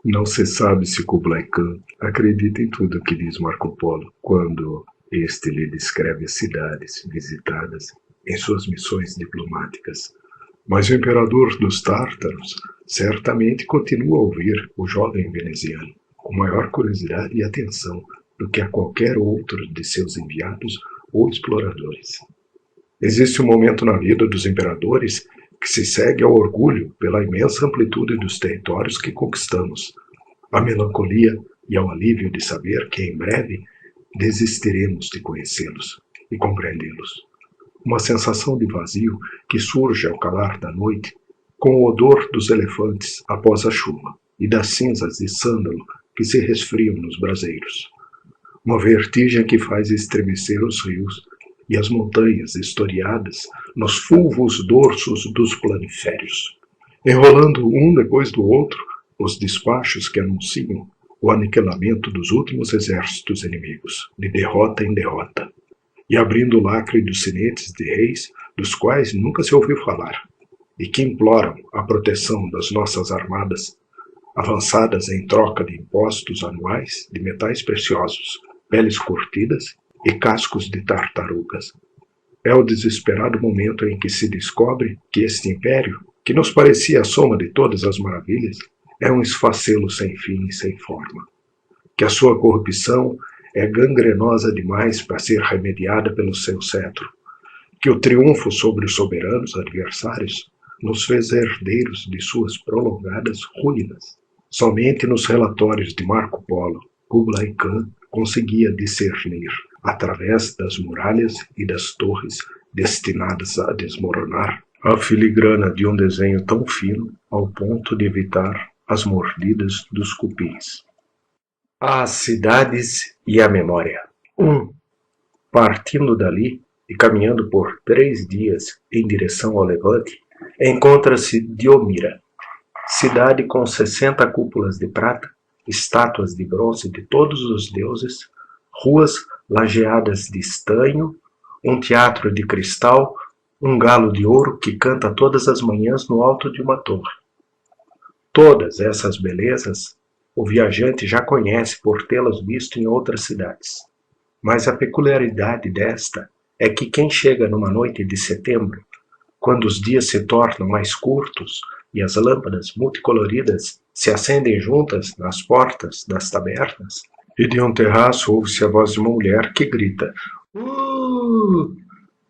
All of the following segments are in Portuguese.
Não se sabe se Kublai Khan acredita em tudo que diz Marco Polo quando este lhe descreve as cidades visitadas em suas missões diplomáticas. Mas o imperador dos tártaros certamente continua a ouvir o jovem veneziano com maior curiosidade e atenção do que a qualquer outro de seus enviados ou exploradores. Existe um momento na vida dos imperadores que se segue ao orgulho pela imensa amplitude dos territórios que conquistamos, à melancolia e ao alívio de saber que em breve desistiremos de conhecê-los e compreendê-los. Uma sensação de vazio que surge ao calar da noite, com o odor dos elefantes após a chuva e das cinzas de sândalo que se resfriam nos braseiros. Uma vertigem que faz estremecer os rios e as montanhas historiadas nos fulvos dorsos dos planiférios, enrolando um depois do outro os despachos que anunciam o aniquilamento dos últimos exércitos inimigos, de derrota em derrota, e abrindo o lacre dos sinetes de reis dos quais nunca se ouviu falar, e que imploram a proteção das nossas armadas, avançadas em troca de impostos anuais de metais preciosos, peles curtidas e cascos de tartarugas. É o desesperado momento em que se descobre que este império, que nos parecia a soma de todas as maravilhas, é um esfacelo sem fim e sem forma. Que a sua corrupção é gangrenosa demais para ser remediada pelo seu cetro. Que o triunfo sobre os soberanos adversários nos fez herdeiros de suas prolongadas ruínas. Somente nos relatórios de Marco Polo, Kublai Khan conseguia discernir, através das muralhas e das torres destinadas a desmoronar, a filigrana de um desenho tão fino ao ponto de evitar as mordidas dos cupins. As cidades e a memória. 1. Partindo dali e caminhando por 3 dias em direção ao levante, encontra-se Diomira, cidade com 60 cúpulas de prata, estátuas de bronze de todos os deuses, ruas lajeadas de estanho, um teatro de cristal, um galo de ouro que canta todas as manhãs no alto de uma torre. Todas essas belezas o viajante já conhece por tê-las visto em outras cidades. Mas a peculiaridade desta é que quem chega numa noite de setembro, quando os dias se tornam mais curtos e as lâmpadas multicoloridas se acendem juntas nas portas das tabernas, e de um terraço ouve-se a voz de uma mulher que grita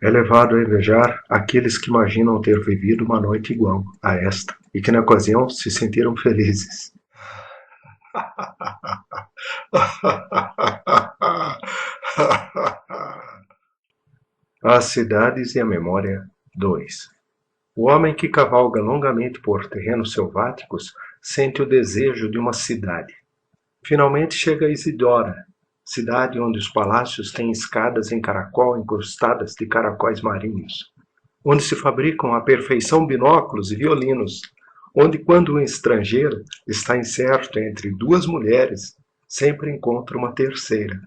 é levado a invejar aqueles que imaginam ter vivido uma noite igual a esta e que na ocasião se sentiram felizes. As cidades e a memória 2. O homem que cavalga longamente por terrenos selváticos sente o desejo de uma cidade. Finalmente chega a Isidora, cidade onde os palácios têm escadas em caracol incrustadas de caracóis marinhos, onde se fabricam à perfeição binóculos e violinos, onde quando um estrangeiro está incerto entre 2 mulheres, sempre encontra uma terceira,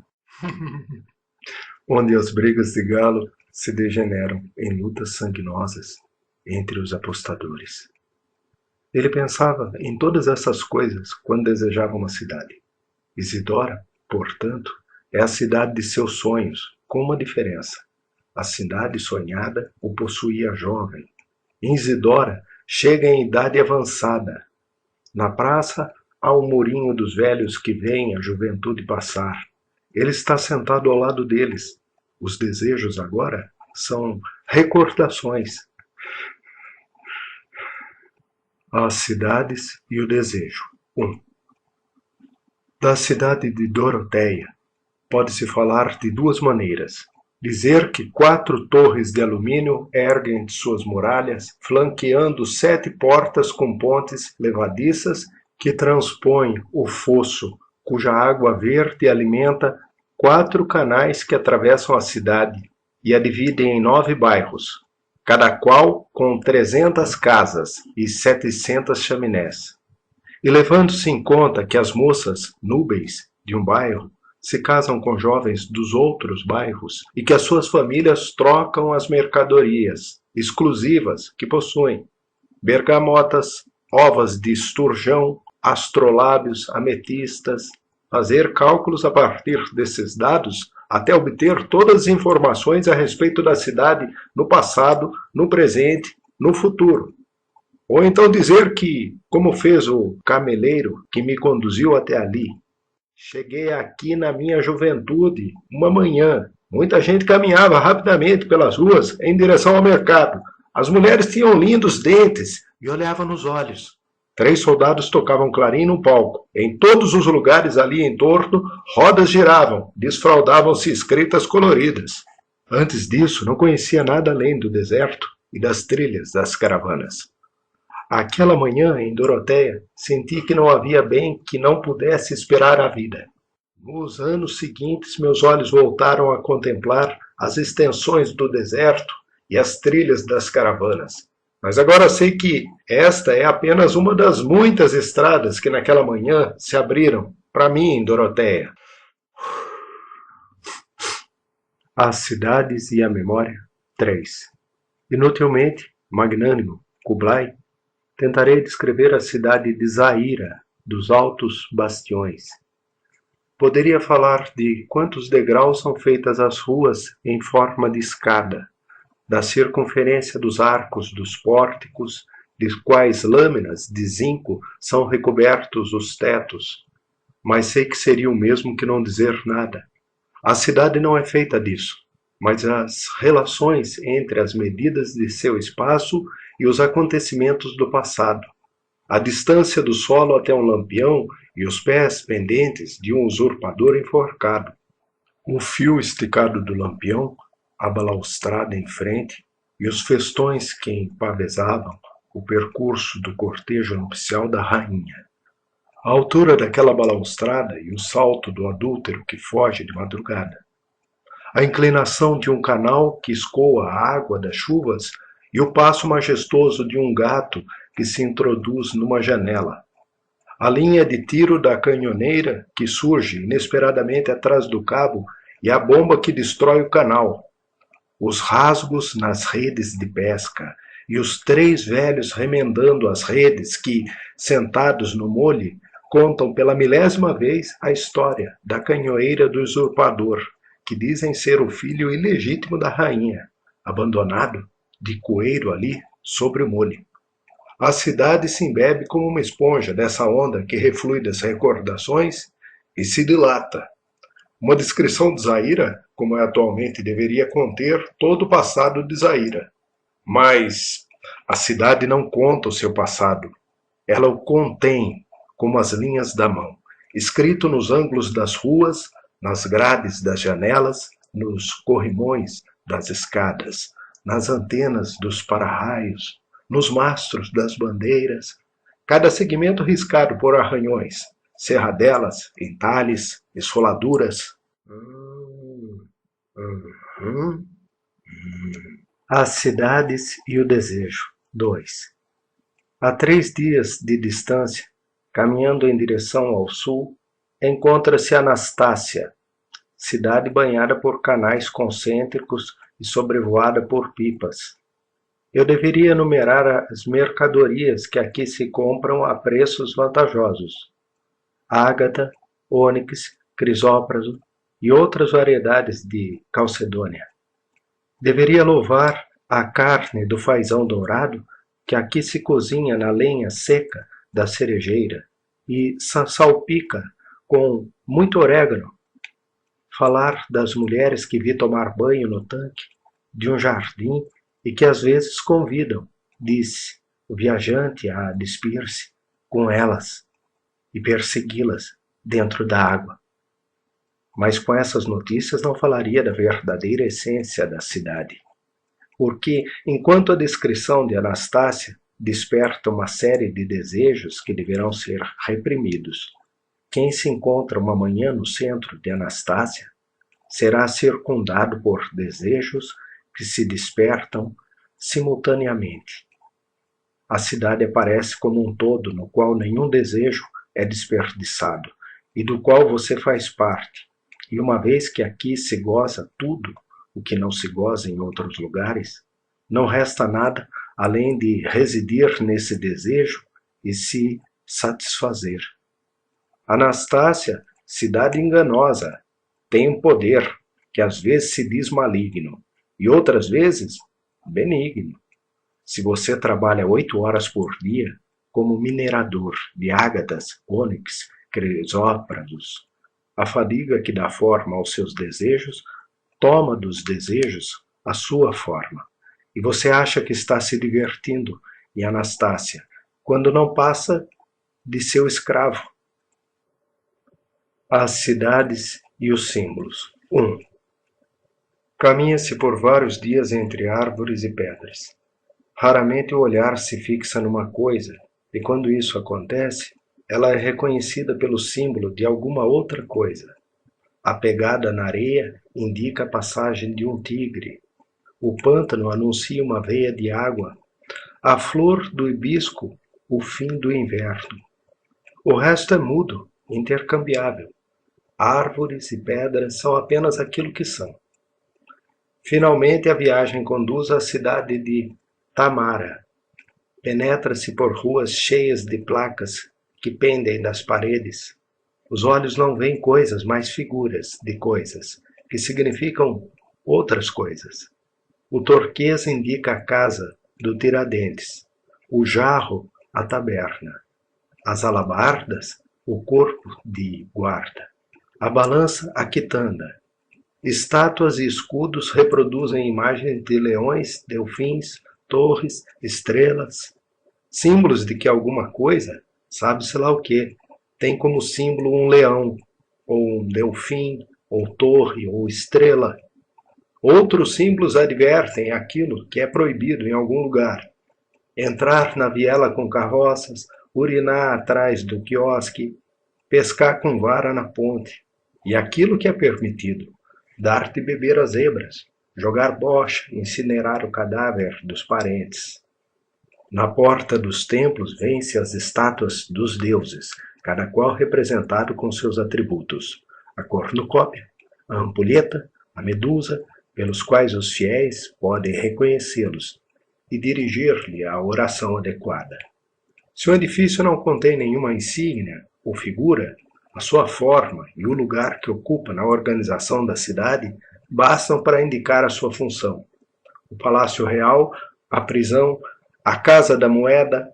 onde as brigas de galo se degeneram em lutas sanguinosas entre os apostadores. Ele pensava em todas essas coisas quando desejava uma cidade. Isidora, portanto, é a cidade de seus sonhos, com uma diferença. A cidade sonhada o possuía jovem. Em Isidora, chega em idade avançada. Na praça, há o murinho dos velhos que veem a juventude passar. Ele está sentado ao lado deles. Os desejos agora são recordações. As cidades e o desejo. 1. Da cidade de Doroteia, pode-se falar de 2 maneiras. Dizer que 4 torres de alumínio erguem de suas muralhas, flanqueando 7 portas com pontes levadiças que transpõem o fosso cuja água verde alimenta 4 canais que atravessam a cidade e a dividem em 9 bairros, cada qual com 300 casas e 700 chaminés. E levando-se em conta que as moças núbeis de um bairro se casam com jovens dos outros bairros e que as suas famílias trocam as mercadorias exclusivas que possuem: bergamotas, ovas de esturjão, astrolábios, ametistas. Fazer cálculos a partir desses dados até obter todas as informações a respeito da cidade no passado, no presente, no futuro. Ou então dizer que, como fez o cameleiro que me conduziu até ali, cheguei aqui na minha juventude, uma manhã. Muita gente caminhava rapidamente pelas ruas em direção ao mercado. As mulheres tinham lindos dentes e olhavam nos olhos. 3 soldados tocavam clarim no palco. Em todos os lugares ali em torno, rodas giravam, desfraldavam-se escritas coloridas. Antes disso, não conhecia nada além do deserto e das trilhas das caravanas. Aquela manhã, em Doroteia, senti que não havia bem que não pudesse esperar a vida. Nos anos seguintes, meus olhos voltaram a contemplar as extensões do deserto e as trilhas das caravanas. Mas agora sei que esta é apenas uma das muitas estradas que naquela manhã se abriram para mim em Doroteia. As cidades e a memória. 3. Inutilmente, magnânimo, Kublai, tentarei descrever a cidade de Zaira, dos altos bastiões. Poderia falar de quantos degraus são feitas as ruas em forma de escada, da circunferência dos arcos dos pórticos, de quais lâminas de zinco são recobertos os tetos. Mas sei que seria o mesmo que não dizer nada. A cidade não é feita disso, mas as relações entre as medidas de seu espaço e os acontecimentos do passado. A distância do solo até um lampião e os pés pendentes de um usurpador enforcado. O fio esticado do lampião, a balaustrada em frente e os festões que empavesavam o percurso do cortejo nupcial da rainha. A altura daquela balaustrada e o salto do adúltero que foge de madrugada. A inclinação de um canal que escoa a água das chuvas e o passo majestoso de um gato que se introduz numa janela. A linha de tiro da canhoneira que surge inesperadamente atrás do cabo e a bomba que destrói o canal. Os rasgos nas redes de pesca e os 3 velhos remendando as redes que, sentados no mole, contam pela 1000ª vez a história da canhoeira do usurpador, que dizem ser o filho ilegítimo da rainha, abandonado de coeiro ali sobre o mole. A cidade se embebe como uma esponja dessa onda que reflui das recordações e se dilata. Uma descrição de Zaira, como é atualmente, deveria conter todo o passado de Zaira. Mas a cidade não conta o seu passado. Ela o contém, como as linhas da mão, escrito nos ângulos das ruas, nas grades das janelas, nos corrimões das escadas, nas antenas dos para-raios, nos mastros das bandeiras, cada segmento riscado por arranhões, serradelas, entalhes, esfoladuras. As cidades e o desejo. 2. A 3 dias de distância, caminhando em direção ao sul, encontra-se Anastácia, cidade banhada por canais concêntricos e sobrevoada por pipas. Eu deveria enumerar as mercadorias que aqui se compram a preços vantajosos: ágata, ônix, crisópraso e outras variedades de calcedônia. Deveria louvar a carne do fazão dourado que aqui se cozinha na lenha seca da cerejeira e salpica com muito orégano. Falar das mulheres que vi tomar banho no tanque de um jardim e que às vezes convidam, disse o viajante, a despir-se com elas e persegui-las dentro da água. Mas com essas notícias não falaria da verdadeira essência da cidade. Porque, enquanto a descrição de Anastácia desperta uma série de desejos que deverão ser reprimidos, Quem se encontra uma manhã no centro de Anastácia será circundado por desejos que se despertam simultaneamente. A cidade aparece como um todo no qual nenhum desejo é desperdiçado e do qual você faz parte. E uma vez que aqui se goza tudo o que não se goza em outros lugares, não resta nada além de residir nesse desejo e se satisfazer. Anastácia, cidade enganosa, tem um poder que às vezes se diz maligno e outras vezes benigno. Se você trabalha 8 horas por dia como minerador de ágatas, ônix, crisóprasos, a fadiga que dá forma aos seus desejos toma dos desejos a sua forma. E você acha que está se divertindo em Anastácia, quando não passa de seu escravo. As cidades e os símbolos. 1. Caminha-se por vários dias entre árvores e pedras. Raramente o olhar se fixa numa coisa, e quando isso acontece, ela é reconhecida pelo símbolo de alguma outra coisa. A pegada na areia indica a passagem de um tigre. O pântano anuncia uma veia de água. A flor do hibisco, o fim do inverno. O resto é mudo, intercambiável. Árvores e pedras são apenas aquilo que são. Finalmente a viagem conduz à cidade de Tamara. Penetra-se por ruas cheias de placas que pendem das paredes. Os olhos não veem coisas, mas figuras de coisas, que significam outras coisas. O turquesa indica a casa do Tiradentes, o jarro, a taberna, as alabardas, o corpo de guarda, a balança, a quitanda. Estátuas e escudos reproduzem imagens de leões, delfins, torres, estrelas, símbolos de que alguma coisa, sabe-se lá o que, tem como símbolo um leão, ou um delfim, ou torre, ou estrela. Outros símbolos advertem aquilo que é proibido em algum lugar. Entrar na viela com carroças, urinar atrás do quiosque, pescar com vara na ponte. E aquilo que é permitido, dar de beber às zebras, jogar bocha, incinerar o cadáver dos parentes. Na porta dos templos vêm-se as estátuas dos deuses, cada qual representado com seus atributos. A cornucópia, a ampulheta, a medusa, pelos quais os fiéis podem reconhecê-los e dirigir-lhe a oração adequada. Se o edifício não contém nenhuma insígnia ou figura, a sua forma e o lugar que ocupa na organização da cidade bastam para indicar a sua função. O Palácio Real, a prisão, a Casa da Moeda,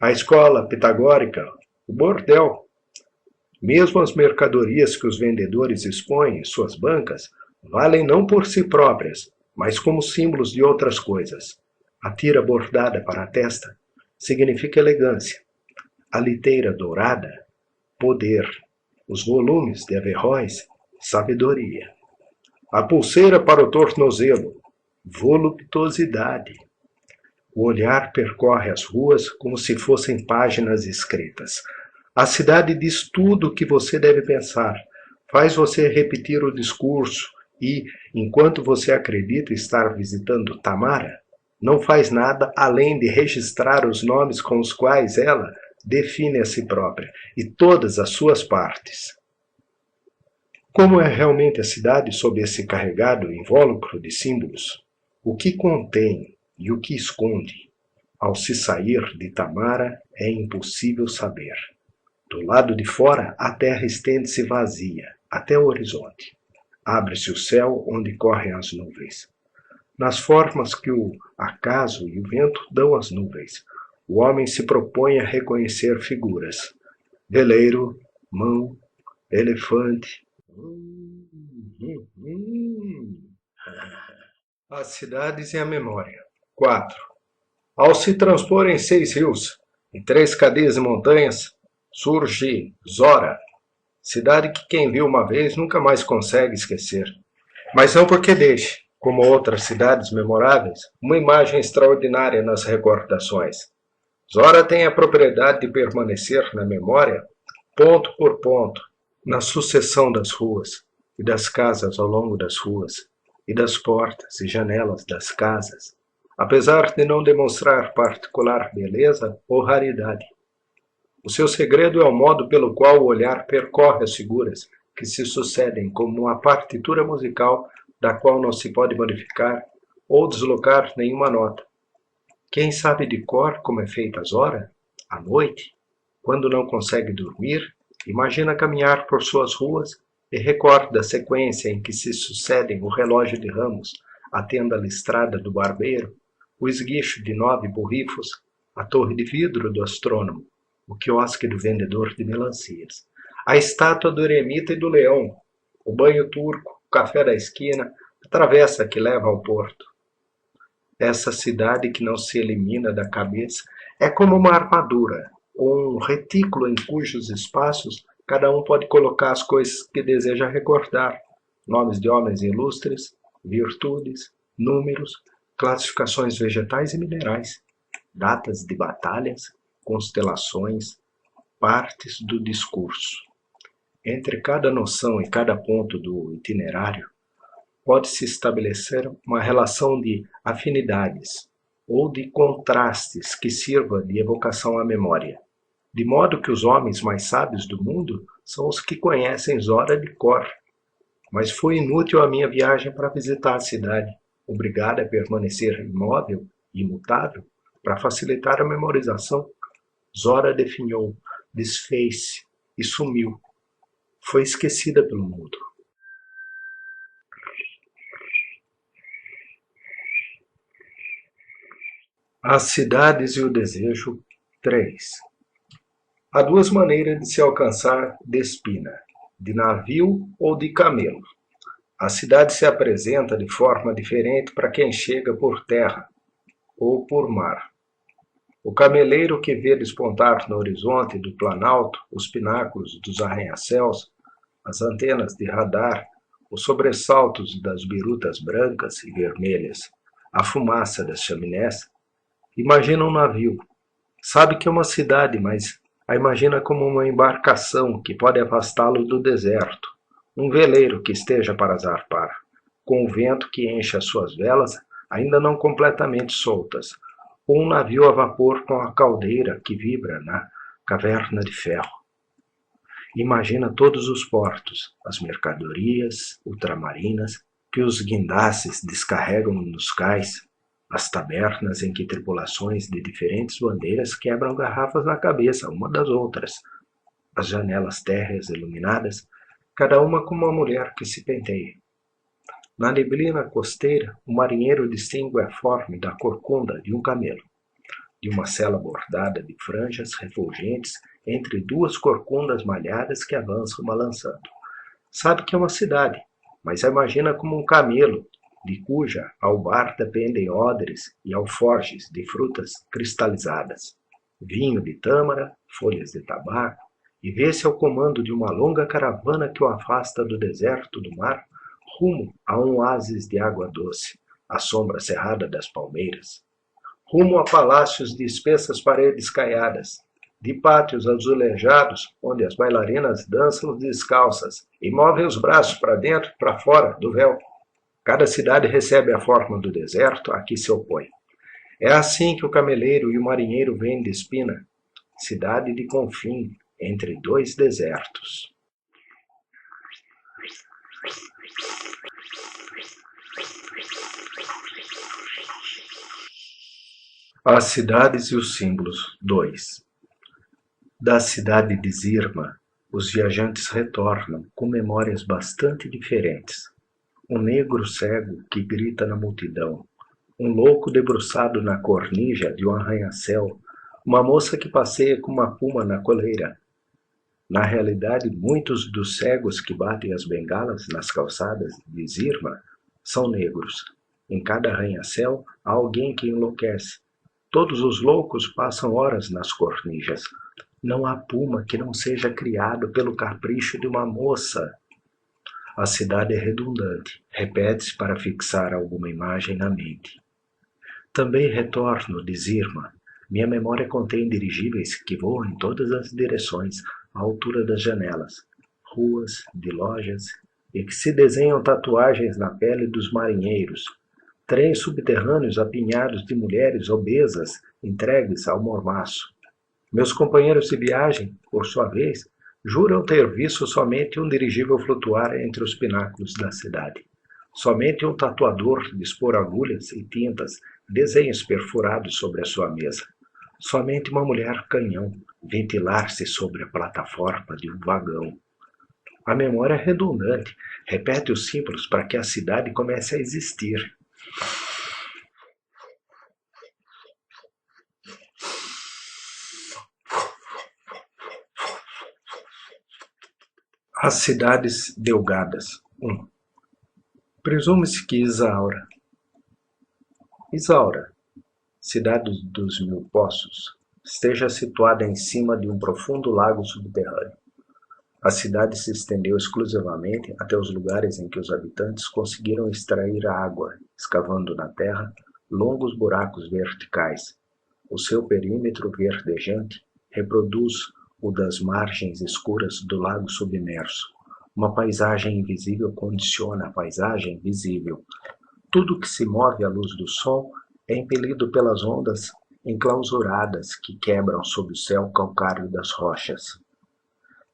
a escola pitagórica, o bordel. Mesmo as mercadorias que os vendedores expõem em suas bancas valem não por si próprias, mas como símbolos de outras coisas. A tira bordada para a testa significa elegância. A liteira dourada, poder. Os volumes de Averroes, sabedoria. A pulseira para o tornozelo, voluptuosidade. O olhar percorre as ruas como se fossem páginas escritas. A cidade diz tudo o que você deve pensar, faz você repetir o discurso e, enquanto você acredita estar visitando Tamara, não faz nada além de registrar os nomes com os quais ela define a si própria e todas as suas partes. Como é realmente a cidade sob esse carregado invólucro de símbolos? O que contém e o que esconde? Ao se sair de Tamara é impossível saber. Do lado de fora, a terra estende-se vazia, até o horizonte. Abre-se o céu onde correm as nuvens. Nas formas que o acaso e o vento dão às nuvens, o homem se propõe a reconhecer figuras. Veleiro, mão, elefante. As cidades e a memória. 4. Ao se transpor em 6 rios e 3 cadeias e montanhas, surge Zora, cidade que quem viu uma vez nunca mais consegue esquecer. Mas não porque deixe, como outras cidades memoráveis, uma imagem extraordinária nas recordações. Zora tem a propriedade de permanecer na memória ponto por ponto, na sucessão das ruas, e das casas ao longo das ruas, e das portas e janelas das casas, apesar de não demonstrar particular beleza ou raridade. O seu segredo é o modo pelo qual o olhar percorre as figuras que se sucedem como uma partitura musical da qual não se pode modificar ou deslocar nenhuma nota. Quem sabe de cor como é feita as horas? À noite, quando não consegue dormir, imagina caminhar por suas ruas e recorda a sequência em que se sucedem o relógio de ramos, a tenda listrada do barbeiro, o esguicho de 9 borrifos, a torre de vidro do astrônomo, o quiosque do vendedor de melancias, a estátua do eremita e do leão, o banho turco, o café da esquina, a travessa que leva ao porto. Essa cidade que não se elimina da cabeça é como uma armadura, ou um retículo em cujos espaços cada um pode colocar as coisas que deseja recordar, nomes de homens ilustres, virtudes, números, classificações vegetais e minerais, datas de batalhas, constelações, partes do discurso. Entre cada noção e cada ponto do itinerário, pode-se estabelecer uma relação de afinidades ou de contrastes que sirva de evocação à memória, de modo que os homens mais sábios do mundo são os que conhecem Zora de cor. Mas foi inútil a minha viagem para visitar a cidade, obrigada a permanecer imóvel e imutável para facilitar a memorização. Zora definhou, desfez-se e sumiu. Foi esquecida pelo mundo. As cidades e o desejo 3. Há duas maneiras de se alcançar Despina, de navio ou de camelo. A cidade se apresenta de forma diferente para quem chega por terra ou por mar. O cameleiro que vê despontar no horizonte do planalto os pináculos dos arranha-céus, as antenas de radar, os sobressaltos das birutas brancas e vermelhas, a fumaça das chaminés, imagina um navio. Sabe que é uma cidade, mas a imagina como uma embarcação que pode afastá-lo do deserto, um veleiro que esteja para zarpar, com o vento que enche as suas velas ainda não completamente soltas, ou um navio a vapor com a caldeira que vibra na caverna de ferro. Imagina todos os portos, as mercadorias ultramarinas que os guindastes descarregam nos cais, as tabernas em que tripulações de diferentes bandeiras quebram garrafas na cabeça uma das outras, as janelas térreas iluminadas, cada uma com uma mulher que se penteia. Na neblina costeira, o marinheiro distingue a forma da corcunda de um camelo, de uma sela bordada de franjas refulgentes entre duas corcundas malhadas que avançam balançando. Sabe que é uma cidade, mas a imagina como um camelo, de cuja albarda pendem odres e alforjes de frutas cristalizadas, vinho de tâmara, folhas de tabaco, e vê-se ao comando de uma longa caravana que o afasta do deserto do mar, rumo a um oásis de água doce, à sombra cerrada das palmeiras, rumo a palácios de espessas paredes caiadas, de pátios azulejados, onde as bailarinas dançam descalças e movem os braços para dentro e para fora do véu. Cada cidade recebe a forma do deserto a que se opõe. É assim que o cameleiro e o marinheiro vêm de Despina, cidade de confim entre dois desertos. As cidades e os símbolos 2. Da cidade de Zirma, os viajantes retornam com memórias bastante diferentes. Um negro cego que grita na multidão, um louco debruçado na cornija de um arranha-céu, uma moça que passeia com uma puma na coleira. Na realidade, muitos dos cegos que batem as bengalas nas calçadas de Zirma são negros. Em cada arranha-céu há alguém que enlouquece. Todos os loucos passam horas nas cornijas. Não há puma que não seja criado pelo capricho de uma moça. A cidade é redundante, repete-se para fixar alguma imagem na mente. Também retorno de Zirma. Minha memória contém dirigíveis que voam em todas as direções, à altura das janelas, ruas, de lojas, e que se desenham tatuagens na pele dos marinheiros, trens subterrâneos apinhados de mulheres obesas entregues ao mormaço. Meus companheiros de viagem, por sua vez, juram ter visto somente um dirigível flutuar entre os pináculos da cidade. Somente um tatuador dispor agulhas e tintas, desenhos perfurados sobre a sua mesa. Somente uma mulher canhão ventilar-se sobre a plataforma de um vagão. A memória é redundante, repete os símbolos para que a cidade comece a existir. As cidades delgadas. 1. Presume-se que Isaura, cidade dos 1000 poços, esteja situada em cima de um profundo lago subterrâneo. A cidade se estendeu exclusivamente até os lugares em que os habitantes conseguiram extrair a água, escavando na terra longos buracos verticais. O seu perímetro verdejante reproduz o das margens escuras do lago submerso. Uma paisagem invisível condiciona a paisagem visível. Tudo que se move à luz do sol é impelido pelas ondas enclausuradas que quebram sob o céu calcário das rochas.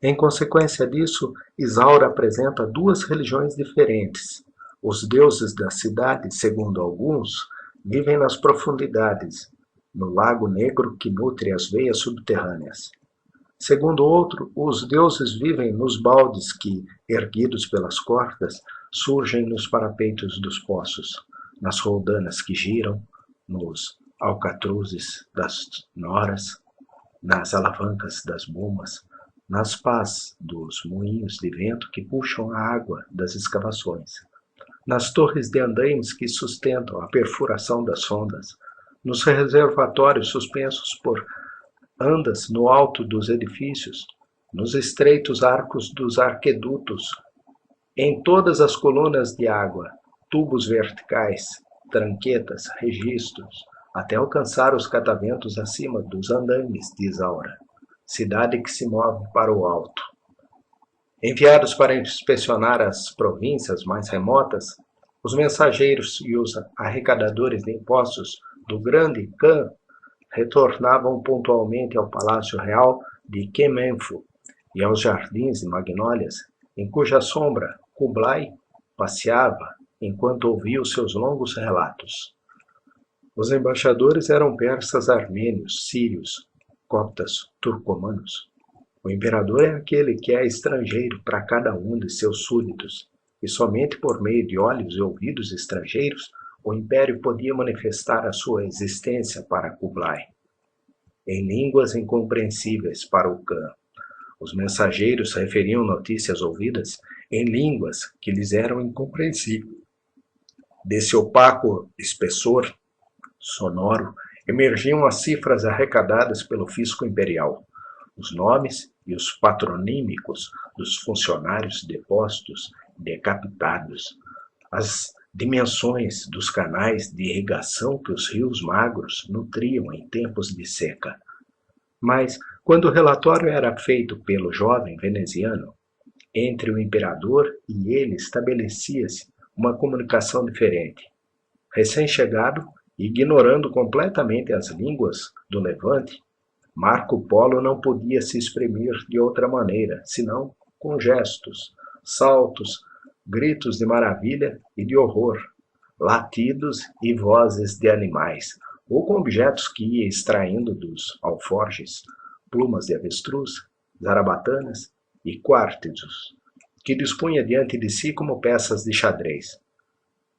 Em consequência disso, Isaura apresenta duas religiões diferentes. Os deuses da cidade, segundo alguns, vivem nas profundidades, no lago negro que nutre as veias subterrâneas. Segundo outro, os deuses vivem nos baldes que, erguidos pelas cordas, surgem nos parapeitos dos poços, nas roldanas que giram, nos alcatruzes das noras, nas alavancas das bombas, nas pás dos moinhos de vento que puxam a água das escavações, nas torres de andaimes que sustentam a perfuração das sondas, nos reservatórios suspensos por andas no alto dos edifícios, nos estreitos arcos dos arquedutos, em todas as colunas de água, tubos verticais, tranquetas, registros, até alcançar os cataventos acima dos andaimes de Isaura, cidade que se move para o alto. Enviados para inspecionar as províncias mais remotas, os mensageiros e os arrecadadores de impostos do grande Khan retornavam pontualmente ao Palácio Real de Kemenfu e aos jardins de magnólias, em cuja sombra Kublai passeava enquanto ouvia os seus longos relatos. Os embaixadores eram persas, armênios, sírios, coptas, turcomanos. O imperador é aquele que é estrangeiro para cada um de seus súditos, e somente por meio de olhos e ouvidos estrangeiros o império podia manifestar a sua existência para Kublai. Em línguas incompreensíveis para o Khan, os mensageiros referiam notícias ouvidas em línguas que lhes eram incompreensíveis. Desse opaco espessor sonoro emergiam as cifras arrecadadas pelo fisco imperial, os nomes e os patronímicos dos funcionários depostos e decapitados, as dimensões dos canais de irrigação que os rios magros nutriam em tempos de seca. Mas, quando o relatório era feito pelo jovem veneziano, entre o imperador e ele estabelecia-se uma comunicação diferente. Recém-chegado, ignorando completamente as línguas do Levante, Marco Polo não podia se exprimir de outra maneira, senão com gestos, saltos, gritos de maravilha e de horror, latidos e vozes de animais, ou com objetos que ia extraindo dos alforjes, plumas de avestruz, zarabatanas e quartzos, que dispunha diante de si como peças de xadrez.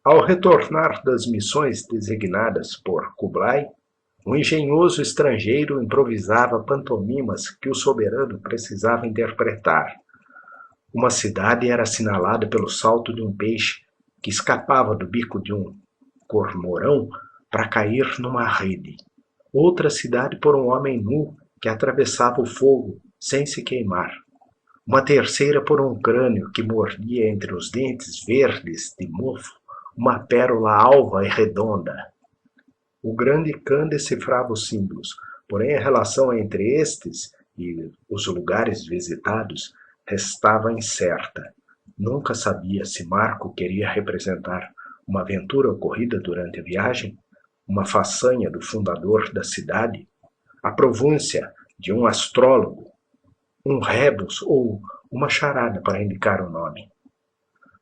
Ao retornar das missões designadas por Kublai, um engenhoso estrangeiro improvisava pantomimas que o soberano precisava interpretar. Uma cidade era assinalada pelo salto de um peixe que escapava do bico de um cormorão para cair numa rede. Outra cidade por um homem nu que atravessava o fogo sem se queimar. Uma terceira por um crânio que mordia entre os dentes verdes de mofo uma pérola alva e redonda. O grande Khan decifrava os símbolos, porém a relação entre estes e os lugares visitados restava incerta. Nunca sabia se Marco queria representar uma aventura ocorrida durante a viagem, uma façanha do fundador da cidade, a pronúncia de um astrólogo, um rebus ou uma charada para indicar o nome.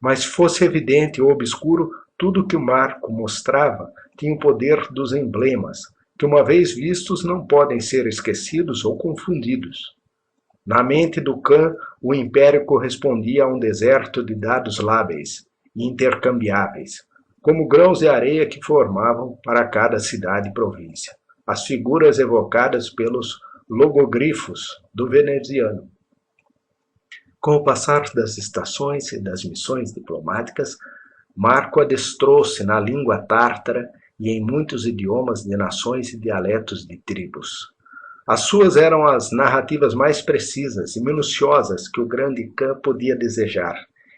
Mas fosse evidente ou obscuro, tudo que o Marco mostrava tinha o poder dos emblemas, que uma vez vistos não podem ser esquecidos ou confundidos. Na mente do Khan, o império correspondia a um deserto de dados lábeis e intercambiáveis, como grãos de areia que formavam para cada cidade e província as figuras evocadas pelos logogrifos do veneziano. Com o passar das estações e das missões diplomáticas, Marco adestrou-se na língua tártara e em muitos idiomas de nações e dialetos de tribos. As suas eram as narrativas mais precisas e minuciosas que o grande Khan podia desejar.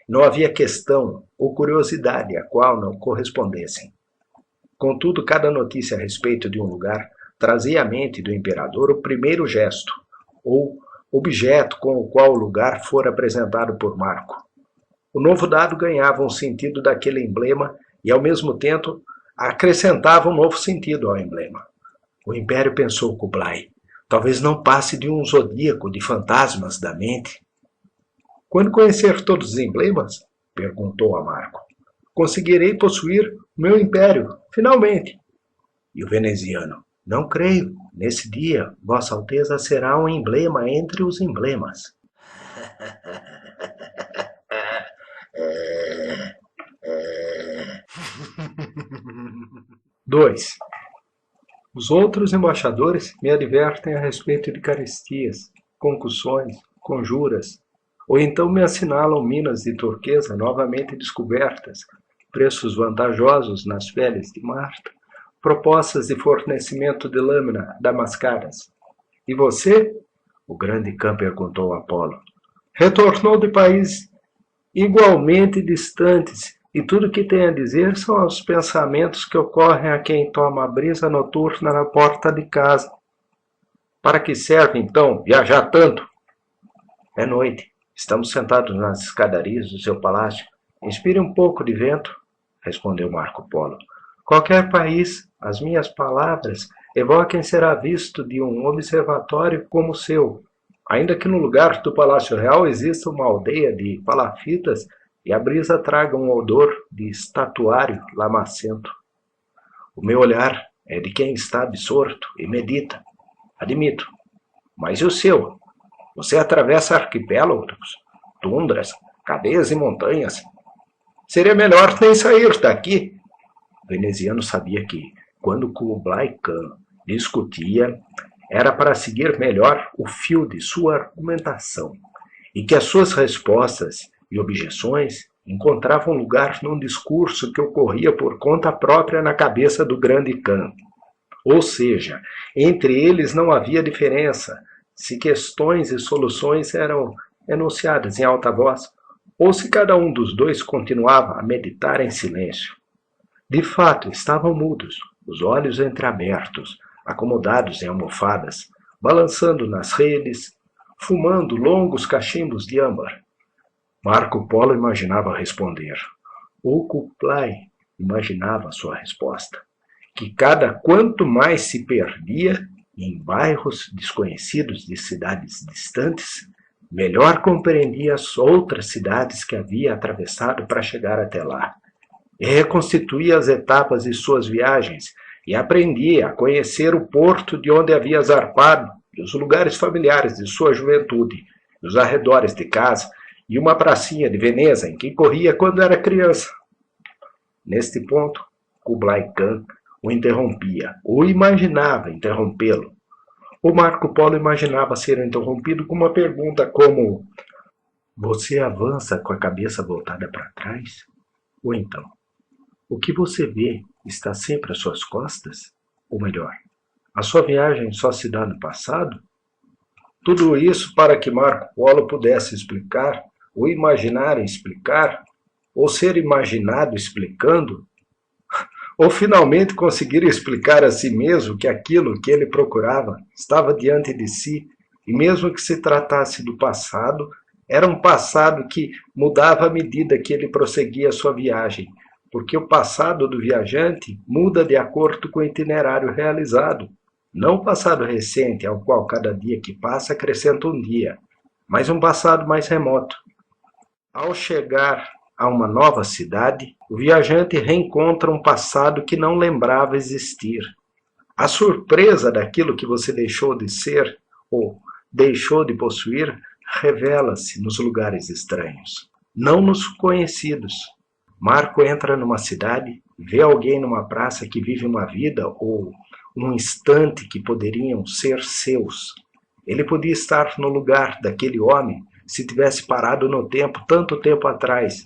Não havia questão ou curiosidade a qual não correspondessem. Contudo, cada notícia a respeito de um lugar trazia à mente do imperador o primeiro gesto, ou objeto com o qual o lugar fora apresentado por Marco. O novo dado ganhava um sentido daquele emblema e, ao mesmo tempo, acrescentava um novo sentido ao emblema. O império pensou Kublai. Talvez não passe de um zodíaco de fantasmas da mente. Quando conhecer todos os emblemas, perguntou a Marco, conseguirei possuir o meu império, finalmente. E o veneziano, não creio. Nesse dia, Vossa Alteza será um emblema entre os emblemas. 2. Os outros embaixadores me advertem a respeito de caristias, concussões, conjuras, ou então me assinalam minas de turquesa novamente descobertas, preços vantajosos nas peles de Marta, propostas de fornecimento de lâmina damascadas. E você? O grande Khan perguntou a Apolo. Retornou de países igualmente distantes, e tudo que tem a dizer são os pensamentos que ocorrem a quem toma a brisa noturna na porta de casa. Para que serve, então, viajar tanto? É noite. Estamos sentados nas escadarias do seu palácio. Inspire um pouco de vento, respondeu Marco Polo. Qualquer país, as minhas palavras evoquem será visto de um observatório como o seu, ainda que no lugar do Palácio Real exista uma aldeia de palafitas e a brisa traga um odor de estatuário lamacento. O meu olhar é de quem está absorto e medita, admito. Mas e o seu? Você atravessa arquipélagos, tundras, cadeias e montanhas. Seria melhor nem sair daqui. O veneziano sabia que, quando Kublai Khan discutia, era para seguir melhor o fio de sua argumentação, e que as suas respostas e objeções encontravam lugar num discurso que ocorria por conta própria na cabeça do grande Khan. Ou seja, entre eles não havia diferença se questões e soluções eram enunciadas em alta voz, ou se cada um dos dois continuava a meditar em silêncio. De fato, estavam mudos, os olhos entreabertos, acomodados em almofadas, balançando nas redes, fumando longos cachimbos de âmbar. Marco Polo imaginava responder. O Kublai imaginava sua resposta, que quanto mais se perdia em bairros desconhecidos de cidades distantes, melhor compreendia as outras cidades que havia atravessado para chegar até lá. E reconstituía as etapas de suas viagens e aprendia a conhecer o porto de onde havia zarpado, e os lugares familiares de sua juventude, os arredores de casa e uma pracinha de Veneza em que corria quando era criança. Neste ponto, Kublai Khan o interrompia, ou imaginava interrompê-lo. O Marco Polo imaginava ser interrompido com uma pergunta como: você avança com a cabeça voltada para trás? Ou então, o que você vê está sempre às suas costas? Ou melhor, a sua viagem só se dá no passado? Tudo isso para que Marco Polo pudesse explicar, ou imaginar explicar, ou ser imaginado explicando, ou finalmente conseguir explicar a si mesmo que aquilo que ele procurava estava diante de si E mesmo que se tratasse do passado, era um passado que mudava à medida que ele prosseguia a sua viagem, porque o passado do viajante muda de acordo com o itinerário realizado. Não o passado recente, ao qual cada dia que passa acrescenta um dia, mas um passado mais remoto. Ao chegar a uma nova cidade, o viajante reencontra um passado que não lembrava existir. A surpresa daquilo que você deixou de ser ou deixou de possuir revela-se nos lugares estranhos, não nos conhecidos. Marco entra numa cidade, vê alguém numa praça que vive uma vida ou um instante que poderiam ser seus. Ele podia estar no lugar daquele homem se tivesse parado no tempo, tanto tempo atrás.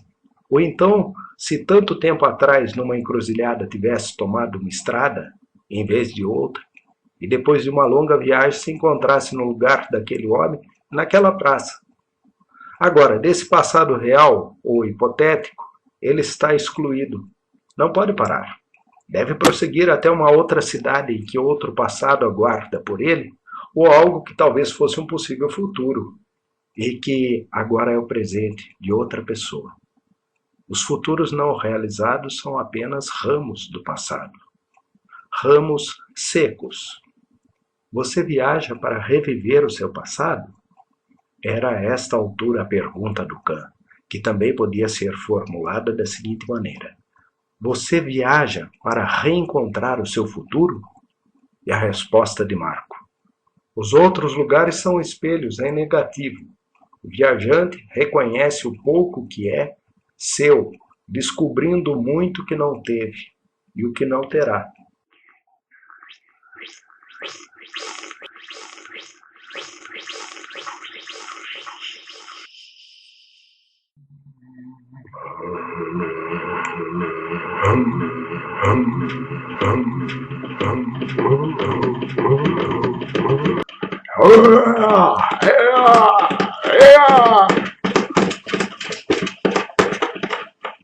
Ou então, se tanto tempo atrás, numa encruzilhada, tivesse tomado uma estrada em vez de outra, e depois de uma longa viagem se encontrasse no lugar daquele homem, naquela praça. Agora, desse passado real ou hipotético, ele está excluído. Não pode parar. Deve prosseguir até uma outra cidade em que outro passado aguarda por ele, ou algo que talvez fosse um possível futuro, e que agora é o presente de outra pessoa. Os futuros não realizados são apenas ramos do passado. Ramos secos. Você viaja para reviver o seu passado? Era a esta altura a pergunta do Khan, que também podia ser formulada da seguinte maneira: você viaja para reencontrar o seu futuro? E a resposta de Marco: os outros lugares são espelhos, é negativo. O viajante reconhece o pouco que é seu, descobrindo muito que não teve e o que não terá.